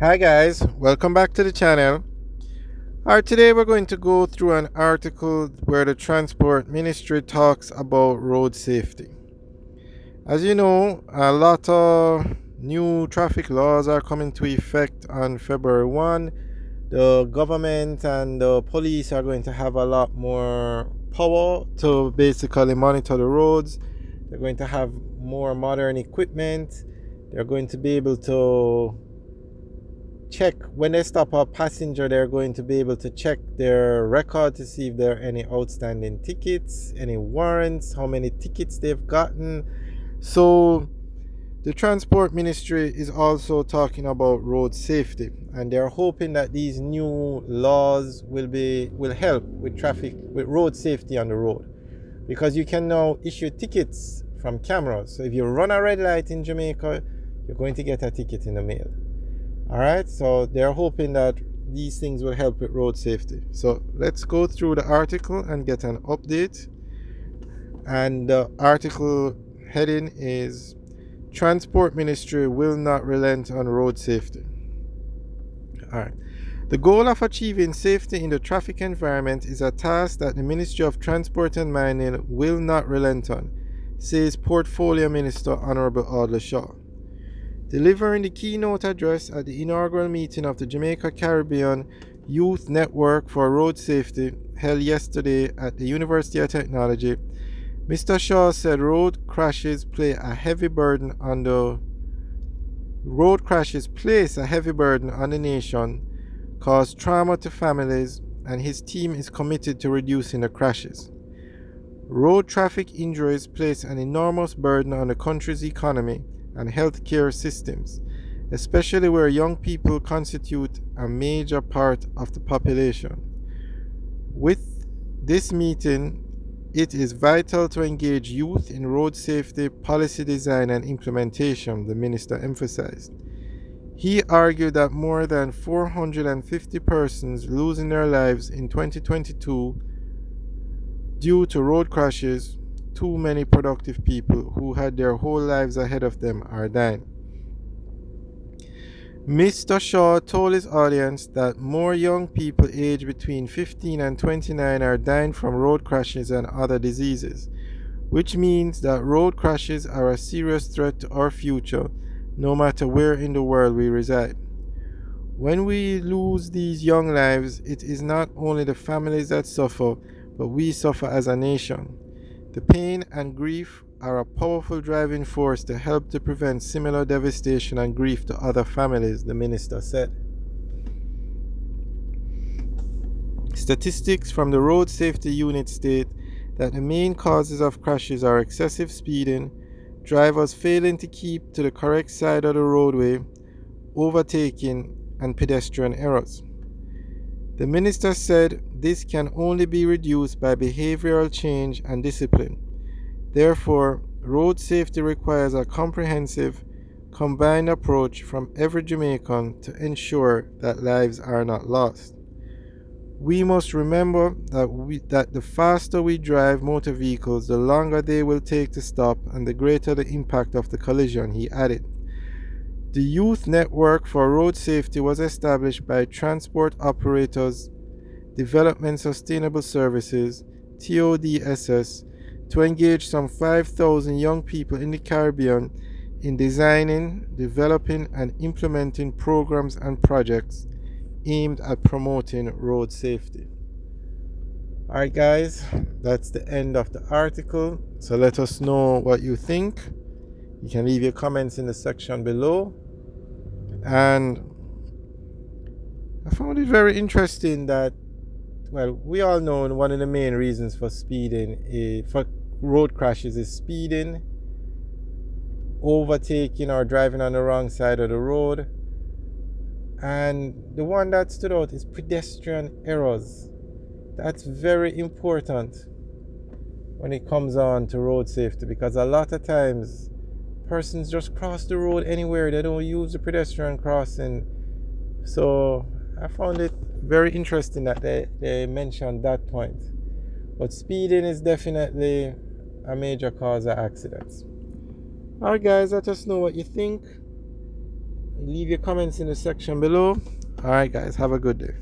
Hi guys, welcome back to the channel. Alright, today we're going to go through an article where the Transport Ministry talks about road safety. As you know, a lot of new traffic laws are coming to effect on February 1. The government and the police are going to have a lot more power to basically monitor the roads. They're going to have more modern equipment. They're going to be able to check when they stop a passenger. They're going to be able to check their record to see if there are any outstanding tickets, any warrants, how many tickets they've gotten. So the transport ministry is also talking about road safety, and they're hoping that these new laws will help with road safety on the road, because you can now issue tickets from cameras. So if you run a red light in Jamaica, you're going to get a ticket in the mail. All right, so they're hoping that these things will help with road safety. So let's go through the article and get an update. And the article heading is Transport Ministry will not relent on road safety. All right. The goal of achieving safety in the traffic environment is a task that the Ministry of Transport and Mining will not relent on, says Portfolio Minister Honorable Audley Shaw. Delivering the keynote address at the inaugural meeting of the Jamaica Caribbean Youth Network for Road Safety held yesterday at the University of Technology, Mr. Shaw said road crashes place a heavy burden on the nation, cause trauma to families, and his team is committed to reducing the crashes. Road traffic injuries place an enormous burden on the country's economy and healthcare systems, especially where young people constitute a major part of the population. With this meeting, it is vital to engage youth in road safety policy design and implementation, the minister emphasized. He argued that more than 450 persons losing their lives in 2022 due to road crashes, too many productive people who had their whole lives ahead of them are dying. Mr. Shaw told his audience that more young people aged between 15 and 29 are dying from road crashes and other diseases, which means that road crashes are a serious threat to our future, no matter where in the world we reside. When we lose these young lives, it is not only the families that suffer, but we suffer as a nation. The pain and grief are a powerful driving force to help to prevent similar devastation and grief to other families, the minister said. Statistics from the Road Safety Unit state that the main causes of crashes are excessive speeding, drivers failing to keep to the correct side of the roadway, overtaking, and pedestrian errors. The minister said this can only be reduced by behavioral change and discipline. Therefore, road safety requires a comprehensive, combined approach from every Jamaican to ensure that lives are not lost. We must remember that the faster we drive motor vehicles, the longer they will take to stop and the greater the impact of the collision, he added. The Youth Network for Road Safety was established by Transport Operators Development Sustainable Services, TODSS, to engage some 5,000 young people in the Caribbean in designing, developing, and implementing programs and projects aimed at promoting road safety. Alright, guys, that's the end of the article. So let us know what you think. You can leave your comments in the section below. And I found it very interesting that, well, we all know one of the main reasons for for road crashes is speeding, overtaking, or driving on the wrong side of the road. And the one that stood out is pedestrian errors. That's very important when it comes on to road safety, because a lot of times persons just cross the road anywhere. They don't use the pedestrian crossing. So I found it very interesting that they mentioned that point. But speeding is definitely a major cause of accidents. Alright, guys, let us know what you think. Leave your comments in the section below. Alright, guys, have a good day.